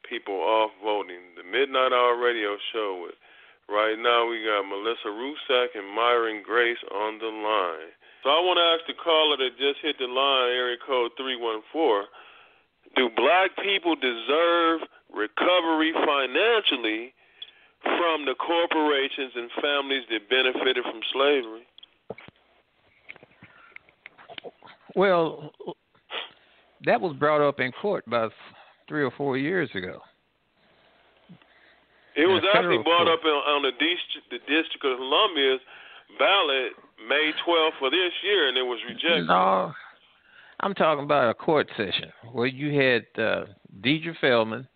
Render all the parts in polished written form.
people off voting. The Midnight Hour Radio Show. Right now we got M.L.Ruscsak and Myron Grace on the line. So I want to ask the caller that just hit the line, area code 314, do black people deserve recovery financially from the corporations and families that benefited from slavery? Well, that was brought up in court about 3 or 4 years ago. It was actually brought up on the District of Columbia's ballot May 12th for this year, and it was rejected. No, I'm talking about a court session where you had Deidre Feldman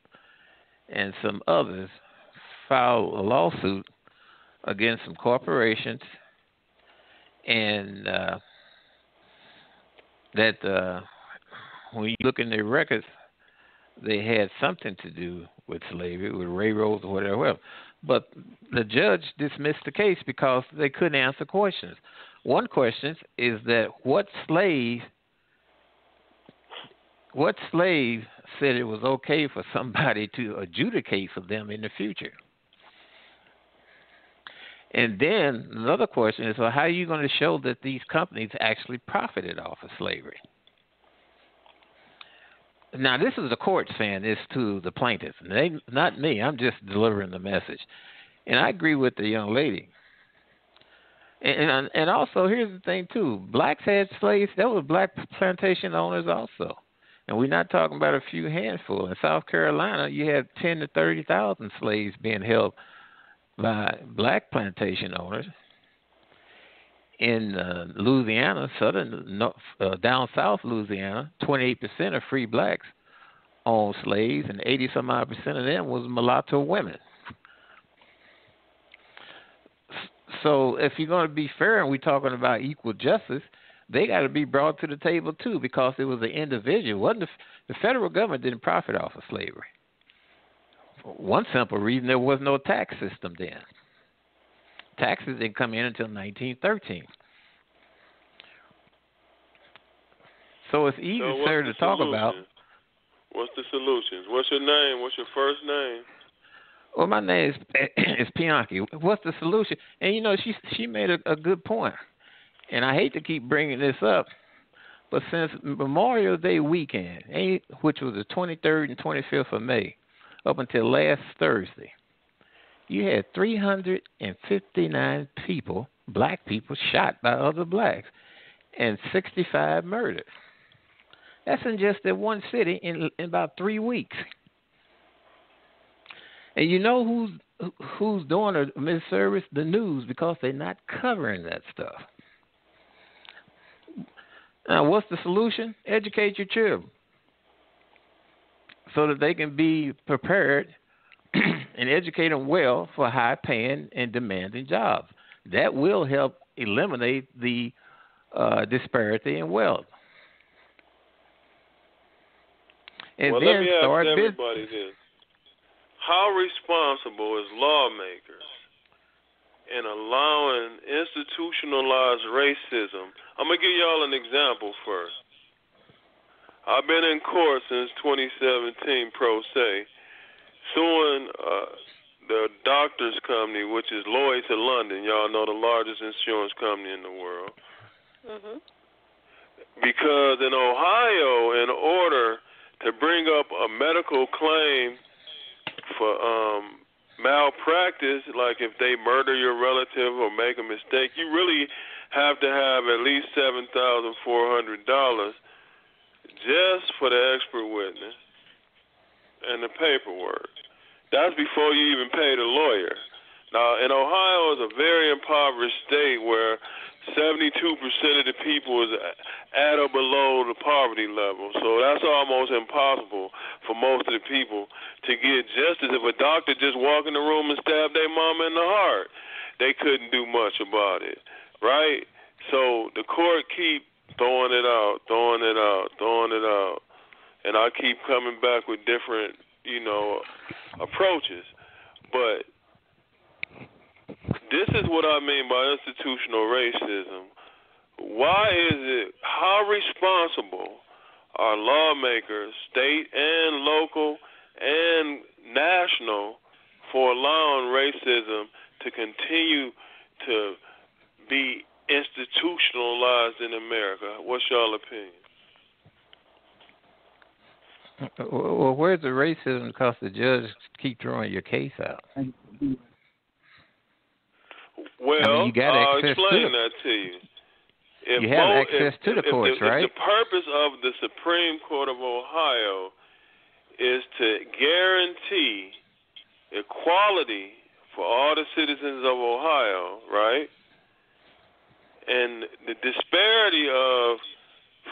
and some others file a lawsuit against some corporations, and that when you look in their records, they had something to do with slavery, with railroads or whatever. But the judge dismissed the case because they couldn't answer questions. One question is that what slave said it was okay for somebody to adjudicate for them in the future? And then another question is, well, how are you going to show that these companies actually profited off of slavery? Now, this is the court saying this to the plaintiffs, not me. I'm just delivering the message. And I agree with the young lady. And also, here's the thing, too. Blacks had slaves. There were black plantation owners also. And we're not talking about a few handful. In South Carolina, you had 10 to 30,000 slaves being held by black plantation owners. In Louisiana, down south Louisiana, 28% of free blacks owned slaves, and 80-some-odd% of them was mulatto women. So if you're going to be fair and we're talking about equal justice, they got to be brought to the table too, because it was an individual. The federal government didn't profit off of slavery. For one simple reason, there was no tax system then. Taxes didn't come in until 1913. So it's easy, sir, to talk about. What's the solutions? What's your name? What's your first name? Well, my name is Pianki. What's the solution? And, you know, she made a good point. And I hate to keep bringing this up, but since Memorial Day weekend, which was the 23rd and 25th of May, up until last Thursday, you had 359 people, black people, shot by other blacks, and 65 murdered. That's in just that one city in about 3 weeks. And you know who's doing a misservice? The news, because they're not covering that stuff. Now, what's the solution? Educate your children so that they can be prepared and educate them well for high-paying and demanding jobs. That will help eliminate the disparity in wealth. And well, then let me ask start everybody this. How responsible is lawmakers in allowing institutionalized racism? I'm going to give y'all an example first. I've been in court since 2017, pro se, suing the doctors company, which is Lloyd's of London. Y'all know the largest insurance company in the world. Mm-hmm. Because in Ohio, in order to bring up a medical claim for malpractice, like if they murder your relative or make a mistake, you really have to have at least $7,400 just for the expert witness and the paperwork. That's before you even pay the lawyer. Now, in Ohio, is a very impoverished state where 72% of the people is at or below the poverty level. So that's almost impossible for most of the people to get justice. If a doctor just walk in the room and stab their mama in the heart, they couldn't do much about it, right? So the court keep throwing it out. And I keep coming back with different, approaches. But this is what I mean by institutional racism. How responsible are lawmakers, state and local, and national for allowing racism to continue to be institutionalized in America. What's y'all opinion? Well, where's the racism because the judge keep throwing your case out? Well, I mean, you got I'll access explain to that to you. If you have access to the courts, right? If the purpose of the Supreme Court of Ohio is to guarantee equality for all the citizens of Ohio, right? And the disparity of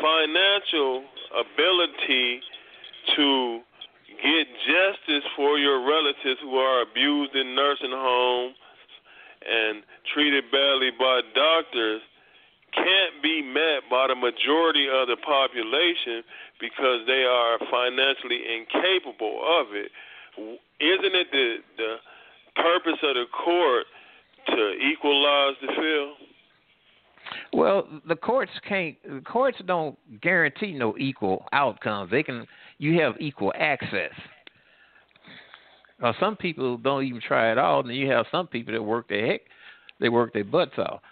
financial ability to get justice for your relatives who are abused in nursing homes and treated badly by doctors can't be met by the majority of the population because they are financially incapable of it. Isn't it the purpose of the court to equalize the field? Well, the courts don't guarantee no equal outcomes. You have equal access. Some people don't even try at all, and you have some people that work their butts off.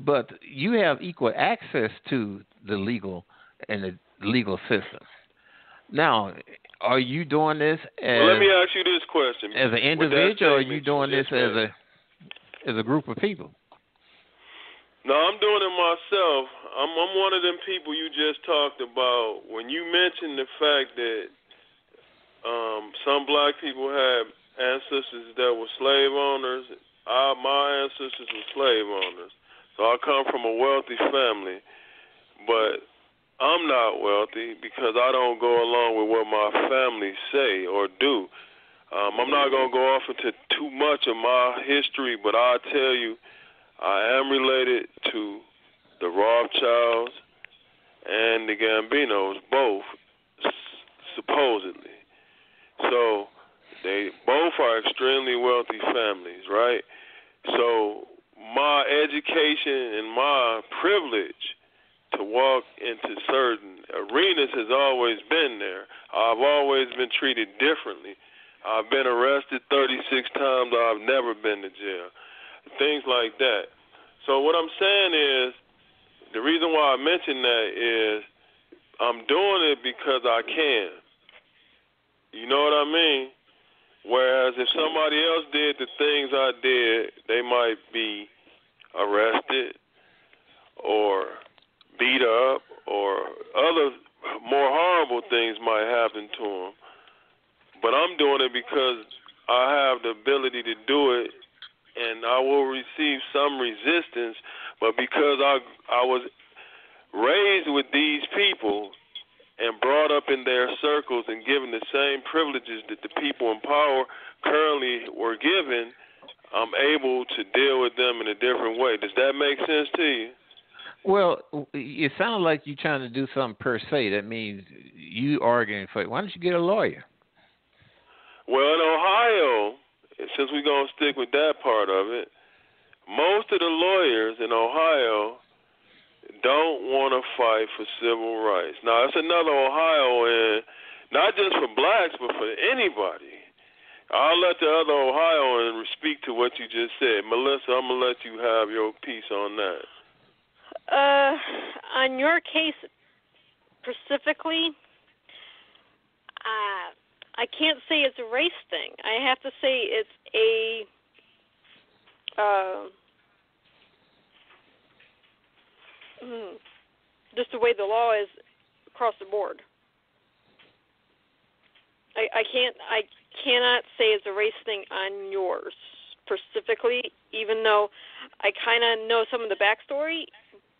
But you have equal access to the legal system. Now, are you doing this as? Well, let me ask you this question: as an individual, or are you doing this as a group of people? No, I'm doing it myself. I'm one of them people you just talked about. When you mentioned the fact that some black people had ancestors that were slave owners, my ancestors were slave owners. So I come from a wealthy family, but I'm not wealthy because I don't go along with what my family say or do. I'm not going to go off into too much of my history, but I'll tell you, I am related to the Rothschilds and the Gambinos, both, supposedly. So they both are extremely wealthy families, right? So my education and my privilege to walk into certain arenas has always been there. I've always been treated differently. I've been arrested 36 times. I've never been to jail. Things like that. So what I'm saying is, the reason why I mention that is I'm doing it because I can. You know what I mean? Whereas if somebody else did the things I did, they might be arrested or beat up or other more horrible things might happen to them. But I'm doing it because I have the ability to do it, and I will receive some resistance, but because I was raised with these people and brought up in their circles and given the same privileges that the people in power currently were given, I'm able to deal with them in a different way. Does that make sense to you? Well, it sounds like you're trying to do something per se. That means you arguing for it. Why don't you get a lawyer? Well, in Ohio, since we're going to stick with that part of it, most of the lawyers in Ohio don't want to fight for civil rights. Now, that's another Ohioan, not just for blacks, but for anybody. I'll let the other Ohioan speak to what you just said. Melissa, I'm going to let you have your piece on that. On your case specifically, I can't say it's a race thing. I have to say it's just the way the law is across the board. I cannot say it's a race thing on yours specifically, even though I kind of know some of the backstory.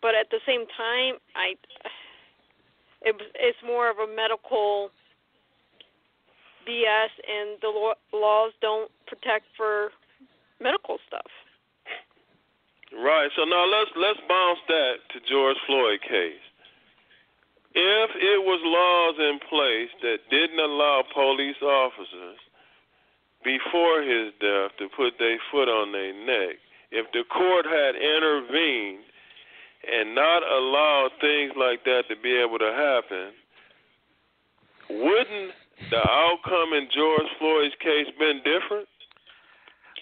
But at the same time, it's more of a medical BS, and the laws don't protect for medical stuff. Right. So now let's bounce that to George Floyd case. If it was laws in place that didn't allow police officers before his death to put their foot on their neck, if the court had intervened and not allowed things like that to be able to happen, wouldn't the outcome in George Floyd's case been different?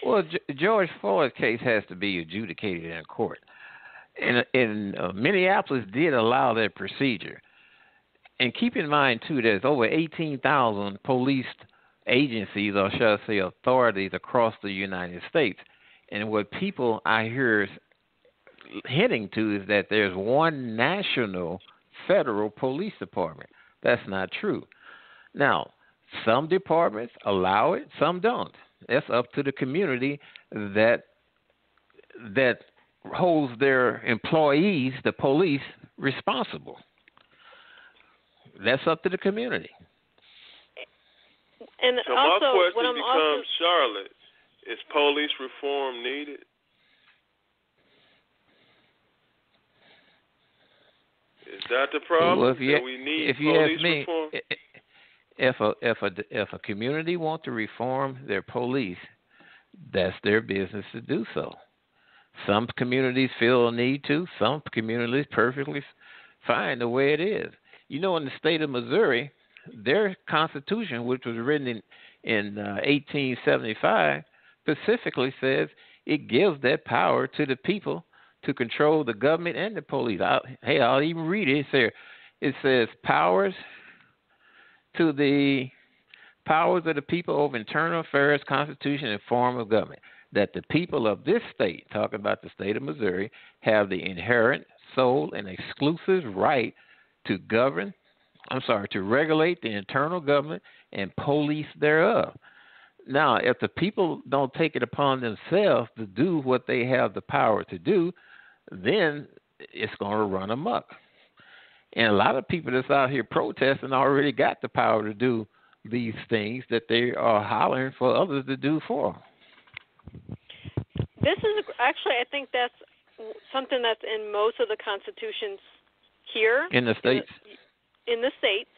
Well, George Floyd's case has to be adjudicated in court. And Minneapolis did allow that procedure. And keep in mind, too, there's over 18,000 police agencies, or shall I say authorities, across the United States. And what people I hear hinting to is that there's one national federal police department. That's not true. Now, some departments allow it, some don't. That's up to the community that holds their employees, the police, responsible. That's up to the community. And so also, my question becomes, Charlotte, is police reform needed? Is that the problem? Well, that we need police reform? If a community wants to reform their police, that's their business to do so. Some communities feel a need to. Some communities perfectly fine the way it is. You know, in the state of Missouri, their constitution, which was written in 1875, specifically says it gives that power to the people to control the government and the police. I'll even read it. It says powers of the people over internal affairs, constitution, and form of government. That the people of this state, talking about the state of Missouri, have the inherent, sole, and exclusive right to regulate the internal government and police thereof. Now, if the people don't take it upon themselves to do what they have the power to do, then it's going to run amok. And a lot of people that's out here protesting already got the power to do these things that they are hollering for others to do for them. This is actually, I think that's something that's in most of the constitutions here. In the states? In the states,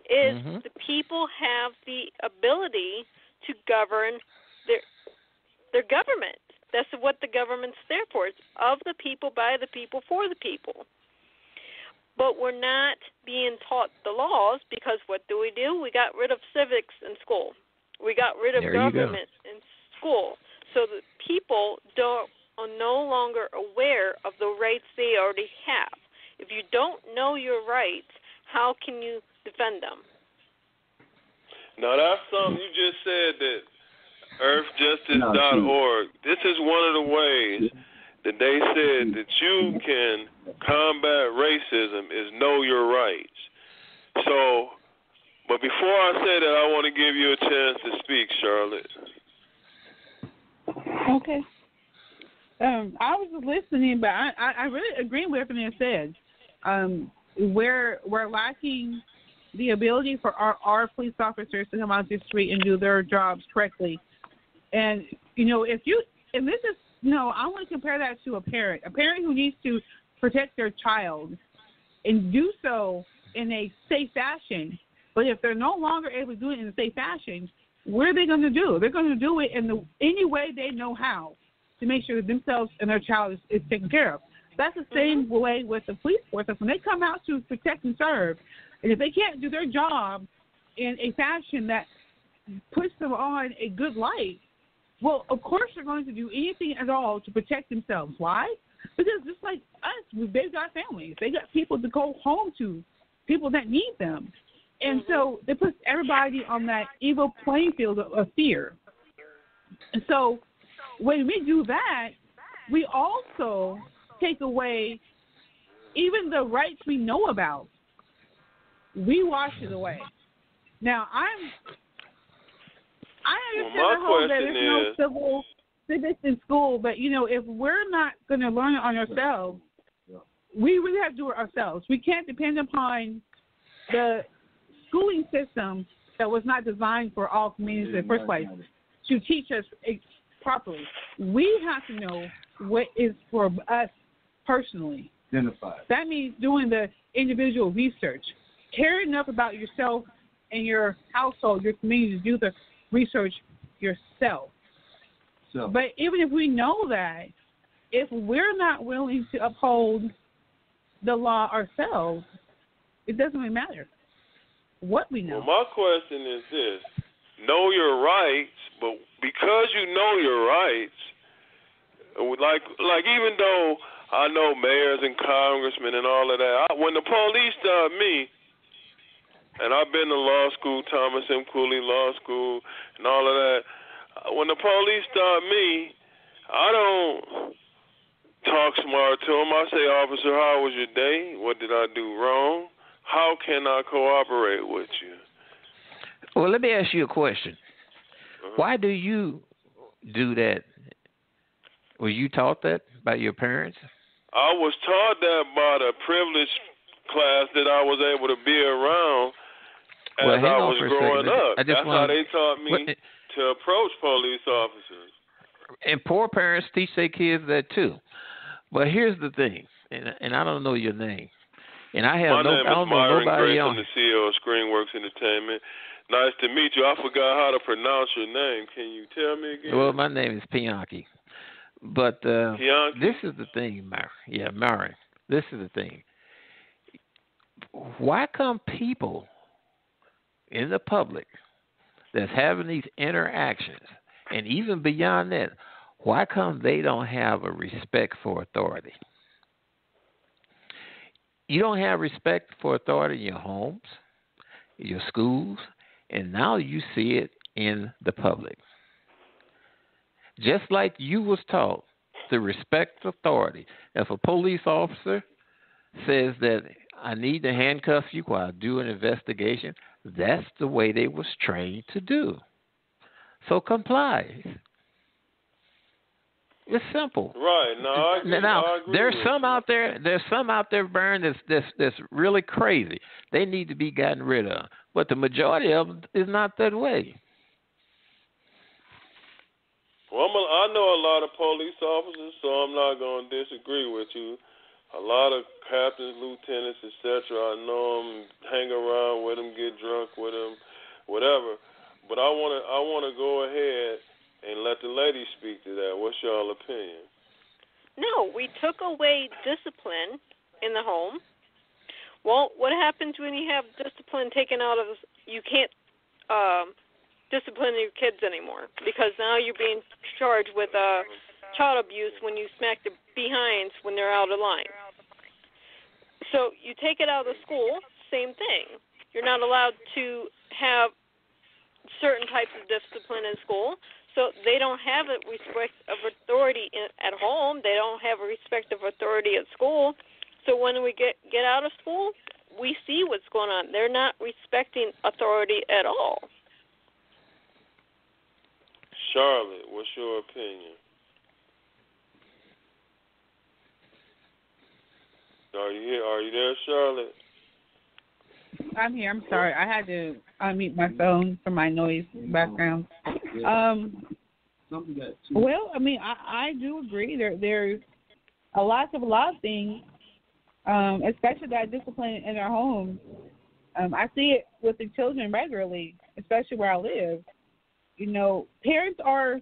is the people have the ability to govern their government. That's what the government's there for. It's of the people, by the people, for the people. But we're not being taught the laws because what do? We got rid of civics in school. We got rid of government in school. So the people are no longer aware of the rights they already have. If you don't know your rights, how can you defend them? Now, that's something you just said, that earthjustice.org, this is one of the ways that they said that you can combat racism is know your rights. So, but before I say that, I want to give you a chance to speak, Charlotte. Okay. I was just listening, but I really agree with everything it said. We're lacking the ability for our police officers to come out the street and do their jobs correctly. And, I want to compare that to a parent who needs to protect their child and do so in a safe fashion. But if they're no longer able to do it in a safe fashion, what are they going to do? They're going to do it in any way they know how to make sure that themselves and their child is taken care of. That's the same way with the police force. When they come out to protect and serve, and if they can't do their job in a fashion that puts them on a good light, well, of course they're going to do anything at all to protect themselves. Why? Because just like us, they've got families. They got people to go home to, people that need them. And so it puts everybody on that evil playing field of fear. And so when we do that, we also take away even the rights we know about. We wash it away. Now, I understand the whole that there's no civil civics in school, but, if we're not going to learn it on ourselves, we really have to do it ourselves. We can't depend upon the schooling system that was not designed for all communities in the first place to teach us properly. We have to know what is for us personally. Identify. That means doing the individual research. Care enough about yourself and your household, your community, to do the research yourself. So. But even if we know that, if we're not willing to uphold the law ourselves, it doesn't really matter. what we know. Well, my question is this. Know your rights, but because you know your rights, like even though I know mayors and congressmen and all of that, when the police stop me, and I've been to law school, Thomas M. Cooley Law School, and all of that, when the police stop me, I don't talk smart to them. I say, officer, how was your day? What did I do wrong? How can I cooperate with you? Well, let me ask you a question. Why do you do that? Were you taught that by your parents? I was taught that by the privileged class that I was able to be around as I was growing up. That's how they taught me to approach police officers. And poor parents teach their kids that too. But here's the thing, and I don't know your name, and I have My name is Myron Grace. on. I'm the CEO of ScreenWorks Entertainment. Nice to meet you. I forgot how to pronounce your name. Can you tell me again? Well, my name is Pianki. But this is the thing, Myron. Yeah, Myron. This is the thing. Why come people in the public that's having these interactions, and even beyond that, why come they don't have a respect for authority? You don't have respect for authority in your homes, your schools, and now you see it in the public. Just like you was taught to respect authority. If a police officer says that I need to handcuff you while I do an investigation, that's the way they was trained to do. So comply. It's simple. Right. No, I agree. Now, I agree there's with some you. out there. There's some out there, Byron, that's really crazy. They need to be gotten rid of. But the majority of them is not that way. Well, I know a lot of police officers, so I'm not going to disagree with you. A lot of captains, lieutenants, etc. I know them, hang around with them, get drunk with them, whatever. But I want to go ahead and let the lady speak to that. What's y'all opinion? No, we took away discipline in the home. Well, what happens when you have discipline taken out of, you can't discipline your kids anymore because now you're being charged with child abuse when you smack their behinds when they're out of line. So you take it out of the school, same thing. You're not allowed to have certain types of discipline in school, so they don't have a respect of authority at home. They don't have a respect of authority at school. So when we get out of school, we see what's going on. They're not respecting authority at all. Charlotte, what's your opinion? Are you here? Are you there, Charlotte? I'm here. I'm sorry. I had to unmute my phone for my noise background. Well, I mean, I do agree. There's a lot of things, especially that discipline in our homes. I see it with the children regularly, especially where I live. You know, parents are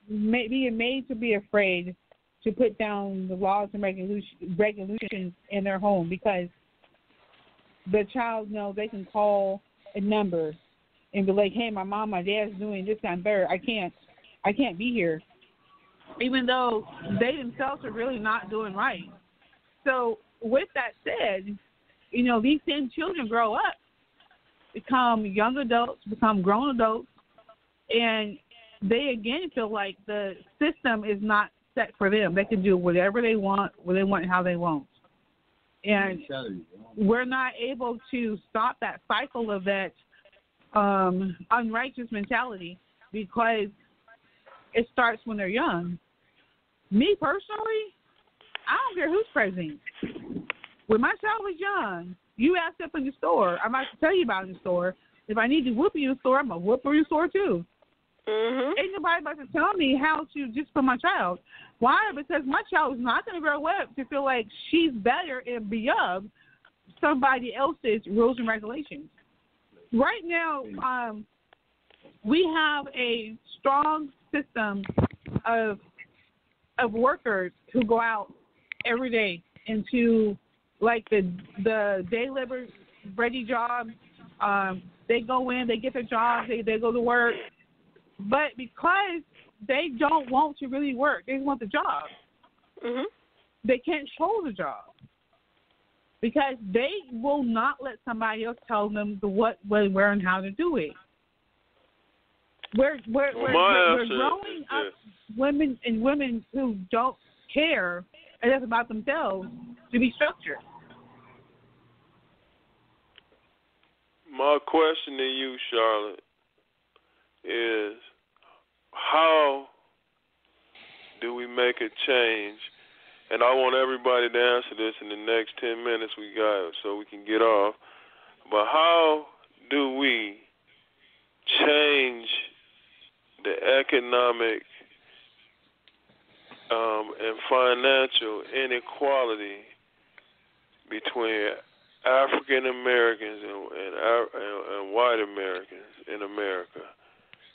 being made to be afraid to put down the laws and regulations in their home because the child knows they can call a number and be like, hey, my mom, my dad's doing this, that, and third. I can't be here. Even though they themselves are really not doing right. So with that said, you know, these same children grow up, become young adults, become grown adults, and they again feel like the system is not set for them. They can do whatever they want, when they want, how they want. And we're not able to stop that cycle of that unrighteous mentality because it starts when they're young. Me personally, I don't care who's president. When my child was young, you asked up in the store, I'm about to tell you about in the store. If I need to whoop you in the store, I'm going to whoop her in the store too. Mm-hmm. Ain't nobody about to tell me how to just for my child. Why? Because my child is not going to grow up to feel like she's better and beyond somebody else's rules and regulations. Right now, we have a strong system of workers who go out every day into like the day labor ready jobs They go in, they get their jobs, they go to work. But because they don't want to really work, they want the job. Mhm. They can't hold the job because they will not let somebody else tell them what, where, and how to do it. We're growing up women who don't care enough about themselves to be structured. My question to you, Charlotte, is how do we make a change? And I want everybody to answer this in the next 10 minutes we got so we can get off. But how do we change the economic and financial inequality between African Americans and white Americans in America?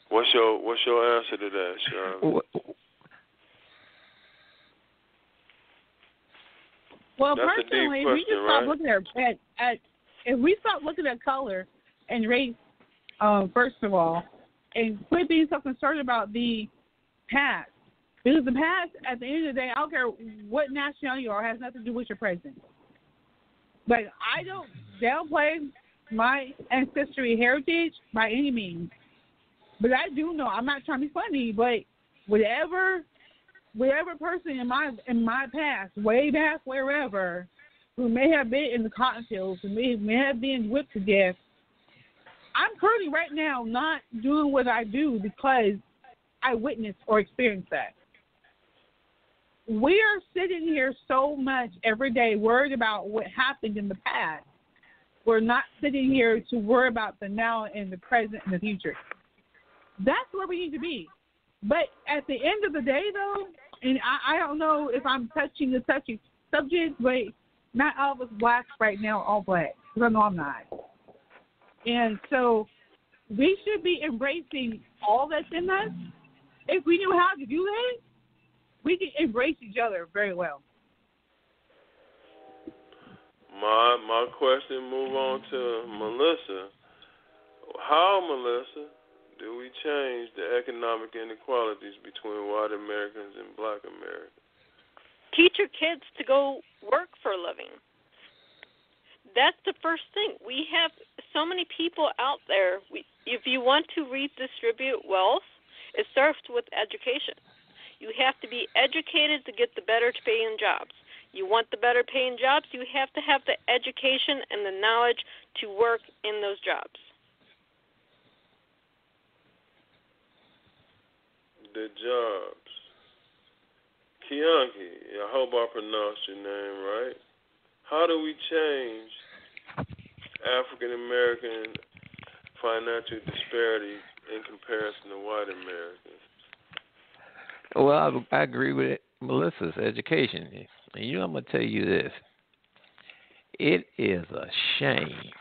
What's your answer to that, Charlotte? Well, That's personally, a deep question, we just stop right? looking at if we stop looking at color and race, first of all, and quit being so concerned about the past, because the past, at the end of the day, I don't care what nationality you are, has nothing to do with your present. Like, I don't downplay my ancestry heritage by any means, but I do know, I'm not trying to be funny, but whatever person in my past, way back wherever, who may have been in the cotton fields, who may have been whipped to death, I'm currently right now not doing what I do because I witnessed or experienced that. We are sitting here so much every day worried about what happened in the past. We're not sitting here to worry about the now and the present and the future. That's where we need to be. But at the end of the day, though, and I don't know if I'm touching the touchy subject, but not all of us blacks right now are all black, because I know I'm not. And so we should be embracing all that's in us. If we knew how to do that, we can embrace each other very well. My question move on to Melissa. How, Melissa, do we change the economic inequalities between white Americans and black Americans? Teach your kids to go work for a living. That's the first thing. We have so many people out there. If you want to redistribute wealth, it starts with education. You have to be educated to get the better paying jobs. You want the better paying jobs, you have to have the education and the knowledge to work in those jobs. The jobs. Kianki, I hope I pronounced your name right. How do we change African American financial disparity in comparison to white Americans? Well, I agree with Melissa's education. And I'm going to tell you this. It is a shame.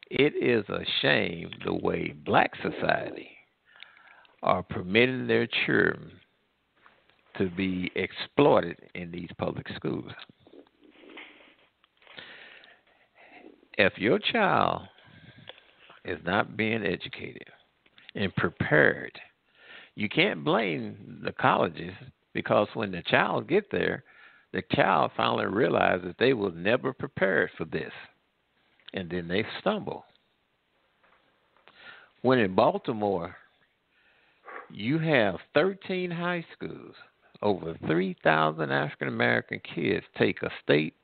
It is a shame the way black society are permitting their children to be exploited in these public schools. If your child is not being educated and prepared, you can't blame the colleges, because when the child get there, the child finally realizes that they were never prepared for this, and then they stumble. When in Baltimore, you have 13 high schools, over 3,000 African-American kids take a state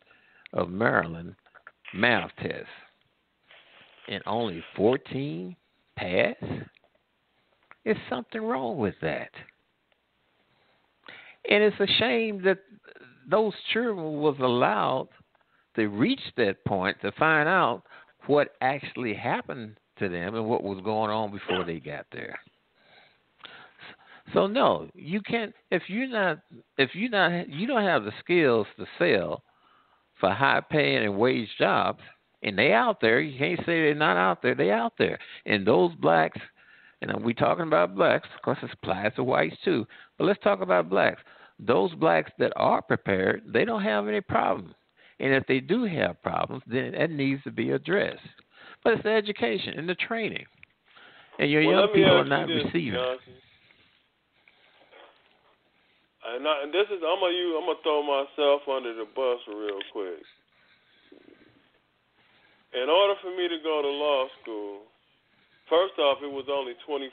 of Maryland math test, and only 14 pass. There's something wrong with that. And it's a shame that those children was allowed to reach that point to find out what actually happened to them and what was going on before they got there. So no, you can't, you don't have the skills to sell for high paying and wage jobs, and they out there. You can't say they're not out there. They out there. And those blacks, and we talking about blacks, of course it applies to whites too, but let's talk about blacks. Those blacks that are prepared, they don't have any problem. And if they do have problems, then that needs to be addressed. But it's the education and the training. And your Well, young let me people are ask not you this, receiving. Bianchi. I'm gonna throw myself under the bus real quick. In order for me to go to law school, first off, it was only 25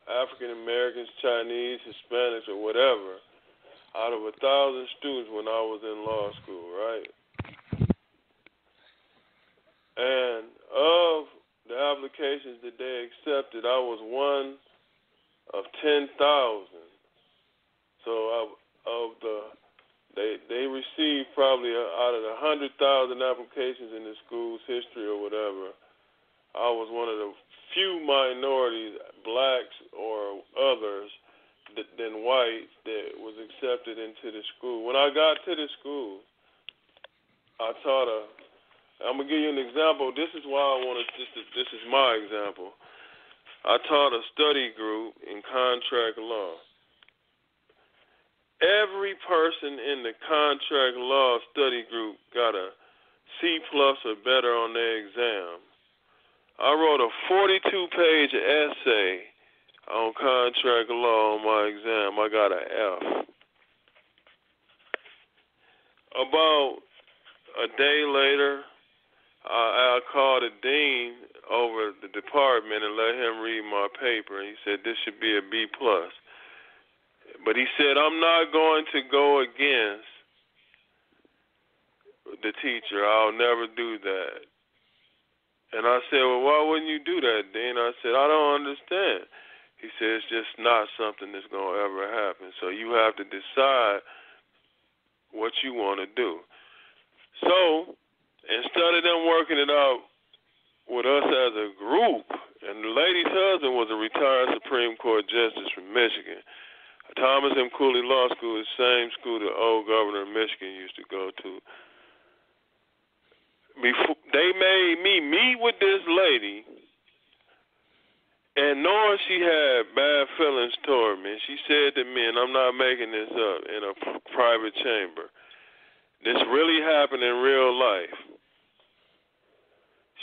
African Americans, Chinese, Hispanics, or whatever out of 1,000 students when I was in law school, right? And of the applications that they accepted, I was one of 10,000. So they received probably out of the 100,000 applications in the school's history or whatever, I was one of the few minorities, blacks or others, than whites that was accepted into the school. When I got to the school, I'm going to give you an example. This is why this is my example. I taught a study group in contract law. Every person in the contract law study group got a C+ or better on their exam. I wrote a 42-page essay on contract law on my exam. I got an F. About a day later, I called the dean over the department and let him read my paper. He said this should be a B+. But he said, I'm not going to go against the teacher. I'll never do that. And I said, well, why wouldn't you do that, Dean? I said, I don't understand. He said, it's just not something that's going to ever happen. So you have to decide what you want to do. So instead of them working it out with us as a group, and the lady's husband was a retired Supreme Court justice from Michigan. Thomas M. Cooley Law School is the same school the old governor of Michigan used to go to. They made me meet with this lady, and knowing she had bad feelings toward me, she said to me, and I'm not making this up, in a private chamber, this really happened in real life.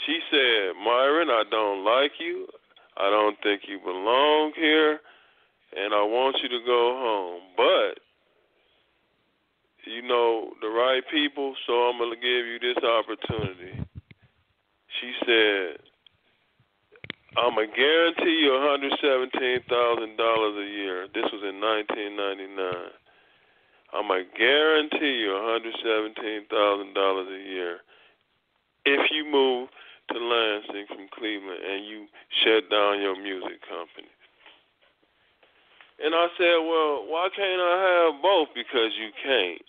She said, Myron, I don't like you. I don't think you belong here. And I want you to go home. But, you know, the right people, so I'm going to give you this opportunity. She said, I'm going to guarantee you $117,000 a year. This was in 1999. I'm going to guarantee you $117,000 a year if you move to Lansing from Cleveland and you shut down your music company. And I said, well, why can't I have both? Because you can't.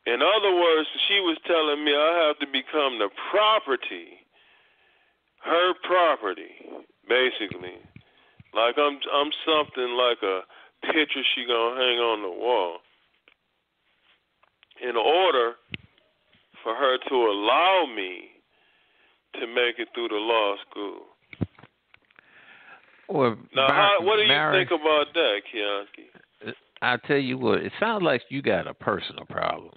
In other words, she was telling me I have to become the property, her property, basically. Like I'm something like a picture she gonna hang on the wall. In order for her to allow me to make it through the law school. Well, now, what do you think about that, Kianki? I tell you what, it sounds like you got a personal problem,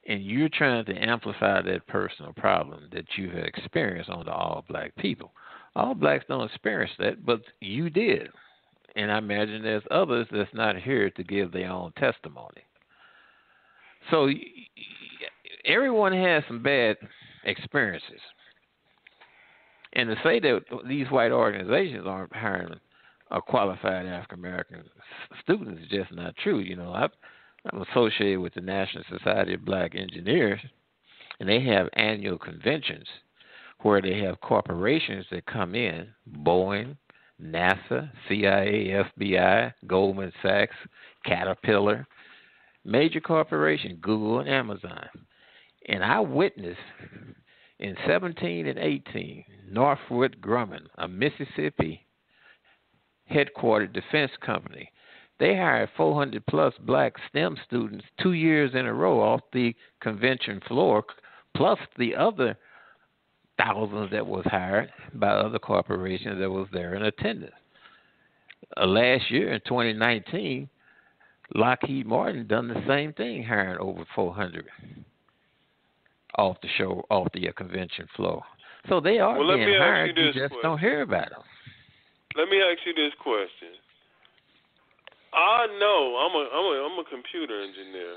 and you're trying to amplify that personal problem that you've experienced on the all-black people. All blacks don't experience that, but you did, and I imagine there's others that's not here to give their own testimony. So everyone has some bad experiences. And to say that these white organizations aren't hiring a qualified African-American students is just not true. You know, I'm associated with the National Society of Black Engineers, and they have annual conventions where they have corporations that come in, Boeing, NASA, CIA, FBI, Goldman Sachs, Caterpillar, major corporations, Google and Amazon. And I witnessed in 17 and 18, Northrop Grumman, a Mississippi headquartered defense company, they hired 400-plus black STEM students 2 years in a row off the convention floor, plus the other thousands that was hired by other corporations that was there in attendance. Last year, in 2019, Lockheed Martin done the same thing, hiring over 400 off the convention floor. So they are Well, let being me ask hired. you You this just question. don't hear about them. Let me ask you this question. I know I'm a computer engineer.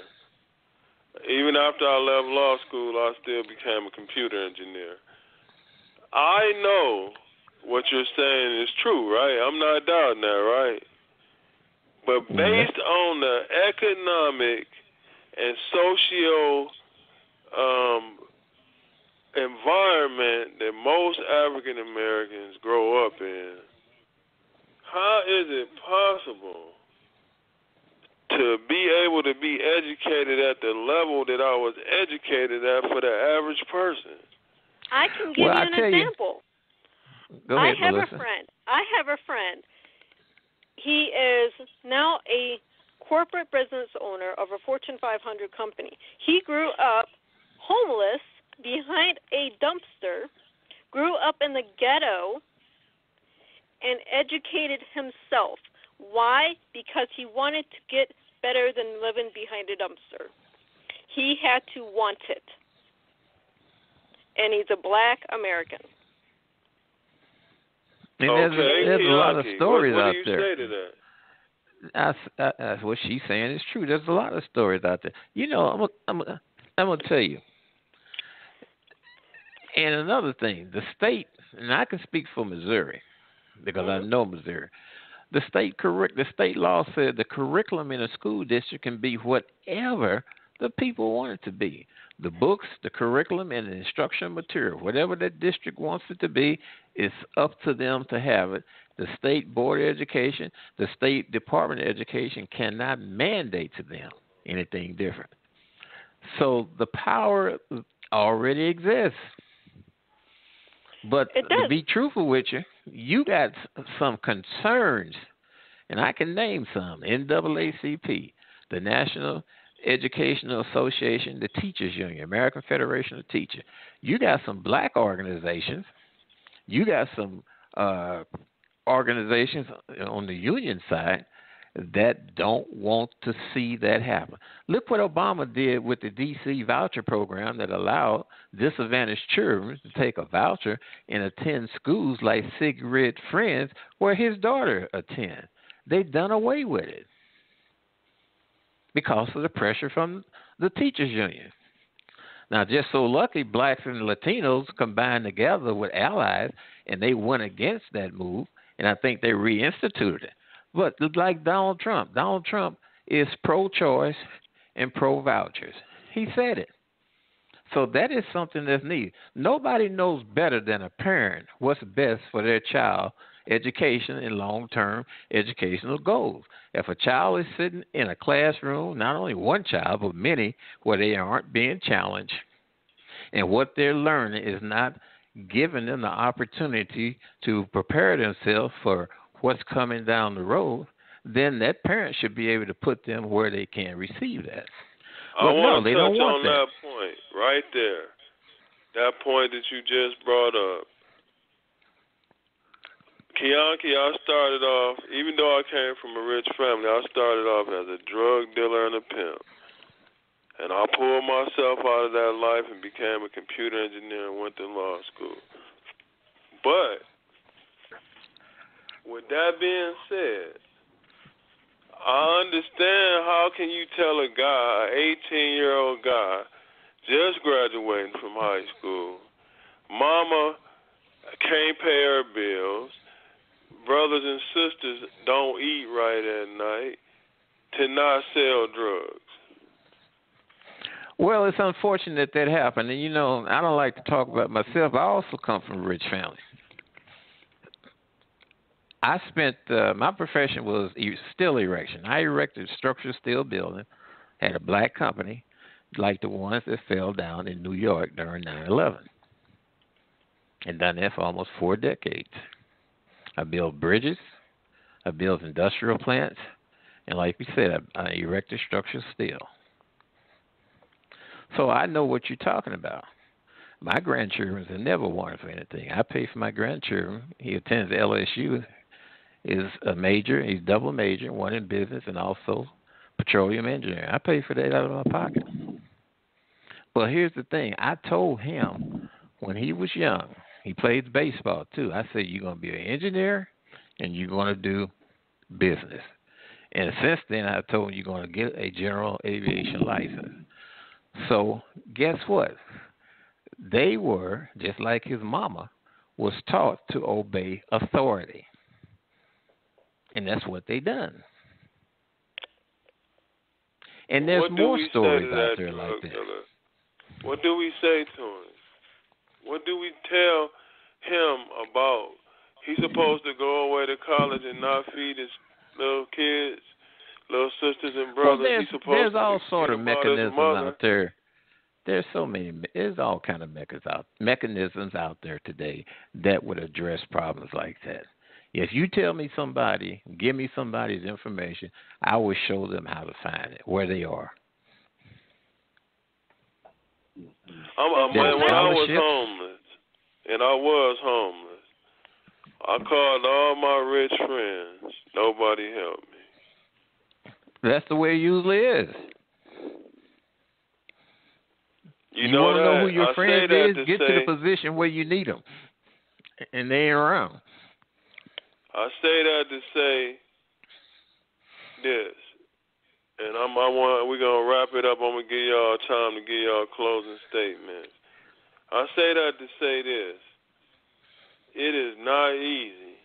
Even after I left law school, I still became a computer engineer. I know what you're saying is true, right? I'm not doubting that, right? But based on the economic and socio environment that most African Americans grow up in, how is it possible to be able to be educated at the level that I was educated at for the average person? I can give you an example. Go ahead, I have Melissa. a friend. He is now a corporate business owner of a Fortune 500 company. He grew up homeless behind a dumpster, grew up in the ghetto, and educated himself. Why? Because he wanted to get better than living behind a dumpster. He had to want it. And he's a black American. And there's a lot of stories what out do you there. say to that? That's what she's saying is true. There's a lot of stories out there. You know, I'm gonna tell you. And another thing, the state, and I can speak for Missouri because I know Missouri. The state law said the curriculum in a school district can be whatever the people want it to be. The books, the curriculum, and the instructional material, whatever that district wants it to be, it's up to them to have it. The state board of education, the state department of education cannot mandate to them anything different. So the power already exists. But to be truthful with you, you got some concerns, and I can name some: NAACP, the National Educational Association, the Teachers Union, American Federation of Teachers. You got some black organizations. You got some organizations on the union side that don't want to see that happen. Look what Obama did with the D.C. voucher program that allowed disadvantaged children to take a voucher and attend schools like Sigrid Friends, where his daughter attends. They've done away with it because of the pressure from the teachers union. Now, just so lucky, blacks and Latinos combined together with allies, and they went against that move, and I think they reinstituted it. But like Donald Trump is pro-choice and pro-vouchers. He said it. So that is something that's needed. Nobody knows better than a parent what's best for their child education and long-term educational goals. If a child is sitting in a classroom, not only one child, but many, where they aren't being challenged, and what they're learning is not giving them the opportunity to prepare themselves for what's coming down the road, then that parent should be able to put them where they can receive that. I want to touch on that point right there. That point that you just brought up. Kianki, I started off, even though I came from a rich family, I started off as a drug dealer and a pimp. And I pulled myself out of that life and became a computer engineer and went to law school. But with that being said, I understand how can you tell a guy, an 18-year-old guy, just graduating from high school, mama can't pay her bills, brothers and sisters don't eat right at night, to not sell drugs. Well, it's unfortunate that happened. And, you know, I don't like to talk about myself. I also come from a rich family. I spent, my profession was steel erection. I erected structural steel buildings, had a black company, like the ones that fell down in New York during 9/11. And done that for almost 4 decades. I built bridges. I built industrial plants. And like we said, I erected structural steel. So I know what you're talking about. My grandchildren have never wanted for anything. I pay for my grandchildren. He attends LSU, is a major. He's double major, one in business and also petroleum engineering. I pay for that out of my pocket. But here's the thing. I told him when he was young, He plays baseball too. I said, you're going to be an engineer and you're going to do business. And since then, I told him you're going to get a general aviation license. So guess what? They were, just like his mama, was taught to obey authority. And that's what they done. And there's more stories out there like that. What do we say to him? What do we tell him about? He's supposed to go away to college and not feed his little kids, little sisters and brothers. Well, there's all sort of mechanisms out there. There's so many. There's all kind of mechanisms out there today that would address problems like that. If you tell me somebody, give me somebody's information, I will show them how to find it, where they are. When I was homeless, I called all my rich friends. Nobody helped me. That's the way it usually is. You want to know who your friend is? Get to the position where you need them, and they ain't around. I say that to say this, and we're gonna wrap it up. I'm gonna give y'all time to give y'all closing statements. I say that to say this: it is not easy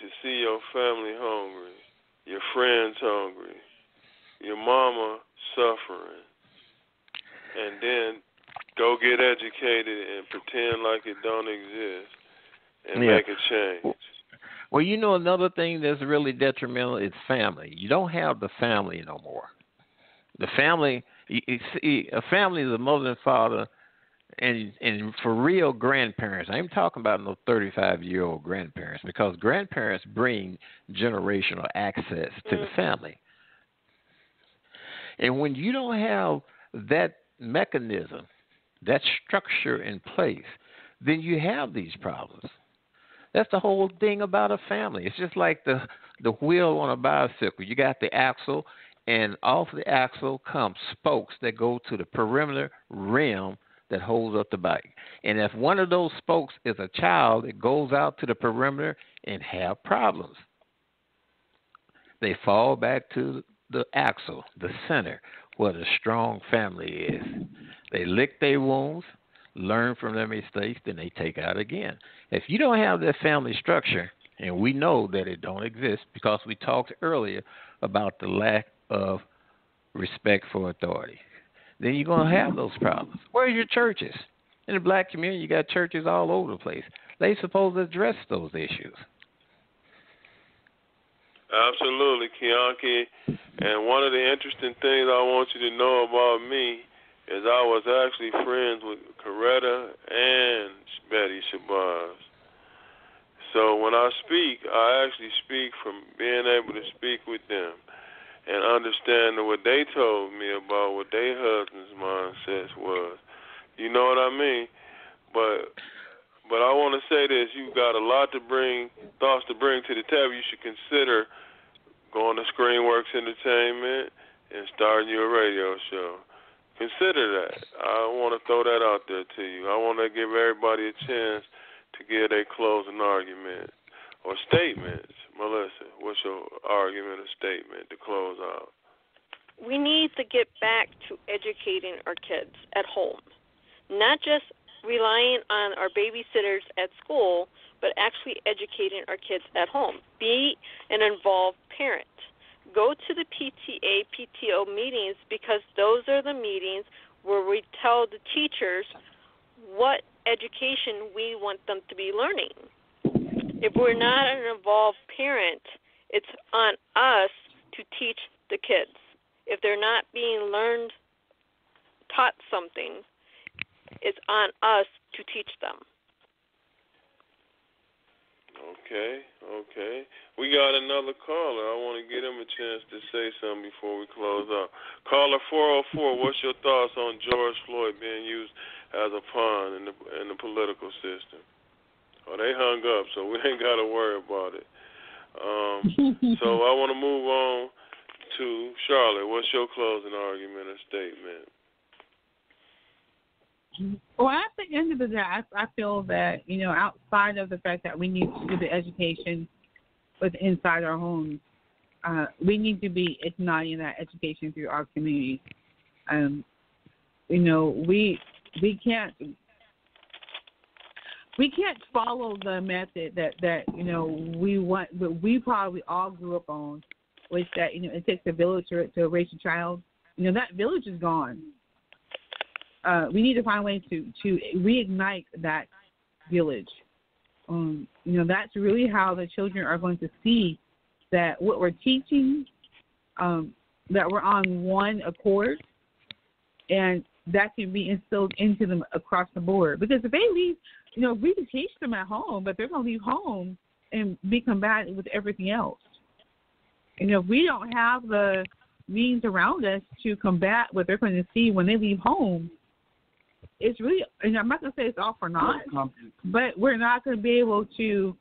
to see your family hungry, your friends hungry, your mama suffering, and then go get educated and pretend like it don't exist and make a change. Well, you know, another thing that's really detrimental is family. You don't have the family no more. The family, you see, a family is a mother and father, and for real grandparents. I ain't talking about no 35-year-old grandparents, because grandparents bring generational access to the family. And when you don't have that mechanism, that structure in place, then you have these problems. That's the whole thing about a family. It's just like the wheel on a bicycle. You got the axle, and off the axle come spokes that go to the perimeter rim that holds up the bike. And if one of those spokes is a child, it goes out to the perimeter and have problems. They fall back to the axle, the center, where the strong family is. They lick their wounds, learn from their mistakes, then they take out again. If you don't have that family structure, and we know that it don't exist because we talked earlier about the lack of respect for authority, then you're going to have those problems. Where's your churches? In the black community, you got churches all over the place. They supposed to address those issues. Absolutely, Kianki. And one of the interesting things I want you to know about me is I was actually friends with Coretta and Betty Shabazz. So when I speak, I actually speak from being able to speak with them and understanding what they told me about what their husband's mindsets was. You know what I mean? But I want to say this: you've got a lot thoughts to bring to the table. You should consider going to Screenworks Entertainment and starting your radio show. Consider that. I want to throw that out there to you. I want to give everybody a chance to give their closing argument or statements. Melissa, what's your argument or statement to close out? We need to get back to educating our kids at home, not just relying on our babysitters at school, but actually educating our kids at home. Be an involved parent. Go to the PTA, PTO meetings, because those are the meetings where we tell the teachers what education we want them to be learning. If we're not an involved parent, it's on us to teach the kids. If they're not being taught something, it's on us to teach them. Okay. We got another caller. I want to give him a chance to say something before we close out. Caller 404, what's your thoughts on George Floyd being used as a pawn in the political system? Oh, they hung up, so we ain't got to worry about it. So I want to move on to Charlotte. What's your closing argument or statement? Well, at the end of the day, I feel that, outside of the fact that we need to do the education with inside our homes, we need to be igniting that education through our community. We can't follow the method that we want, but we probably all grew up on, which that it takes a village to raise a child. That village is gone. We need to find ways to reignite that village. That's really how the children are going to see that what we're teaching, that we're on one accord, and that can be instilled into them across the board. Because if they leave, we can teach them at home, but they're going to leave home and be combative with everything else. If we don't have the means around us to combat what they're going to see when they leave home, it's really, and I'm not going to say it's all for naught, but we're not going to be able to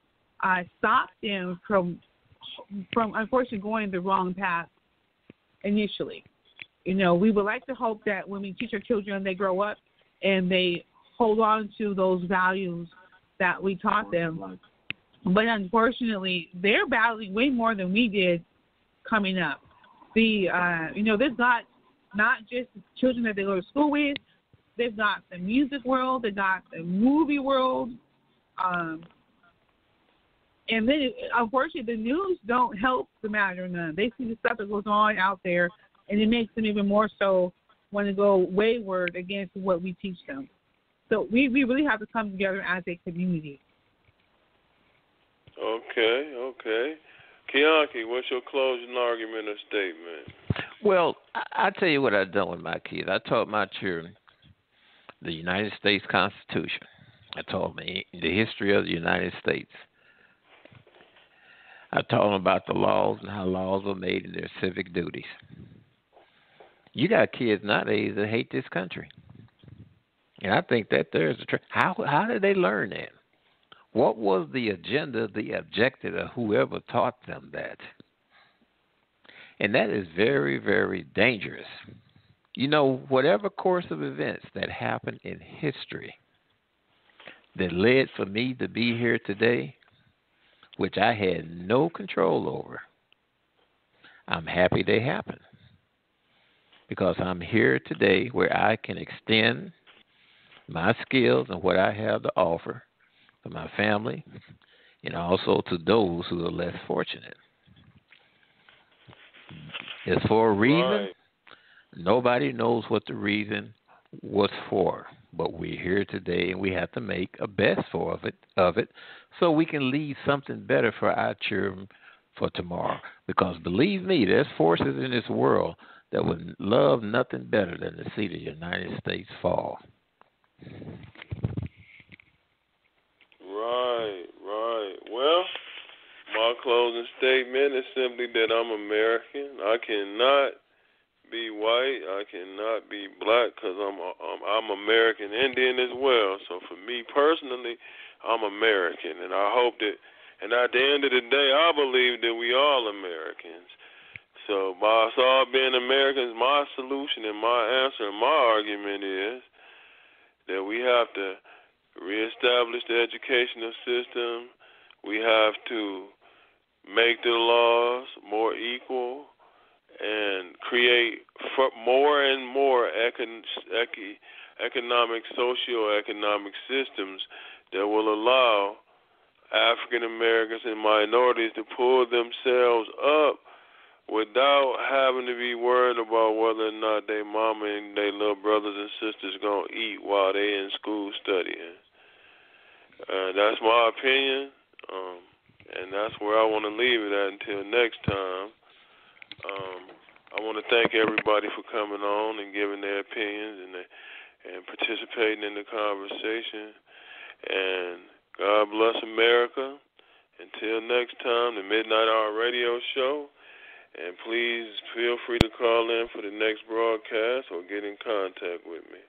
stop them from unfortunately going the wrong path initially. We would like to hope that when we teach our children, they grow up and they hold on to those values that we taught them. But unfortunately, they're battling way more than we did coming up. They've got not just children that they go to school with, they've got the music world, they've got the movie world, and then unfortunately the news don't help the matter none. They see the stuff that goes on out there, and it makes them even more so want to go wayward against what we teach them. So we really have to come together as a community. Okay. Kianki, what's your closing argument or statement? Well, I tell you what I've done with my kids. I taught my children the United States Constitution. I taught them the history of the United States. I taught them about the laws and how laws were made and their civic duties. You got kids nowadays that hate this country. And I think that there's a how did they learn that? What was the agenda, the objective of whoever taught them that? And that is very, very dangerous. Whatever course of events that happened in history that led for me to be here today, which I had no control over, I'm happy they happened. Because I'm here today where I can extend my skills and what I have to offer to my family and also to those who are less fortunate. It's for a reason. Right. Nobody knows what the reason was for, but we're here today and we have to make a best of it so we can leave something better for our children for tomorrow. Because believe me, there's forces in this world that would love nothing better than to see the United States fall. Right. Well, my closing statement is simply that I'm American. I cannot be white. I cannot be black because I'm American Indian as well. So for me personally, I'm American, and I hope that. And at the end of the day, I believe that we all Americans. So by us all being Americans, my solution and my answer and my argument is that we have to reestablish the educational system. We have to make the laws more equal and create more and more economic, socio-economic systems that will allow African Americans and minorities to pull themselves up without having to be worried about whether or not their mama and their little brothers and sisters going to eat while they in school studying. That's my opinion, and that's where I want to leave it at until next time. I want to thank everybody for coming on and giving their opinions and participating in the conversation. And God bless America. Until next time, the Midnight Hour Radio Show. And please feel free to call in for the next broadcast or get in contact with me.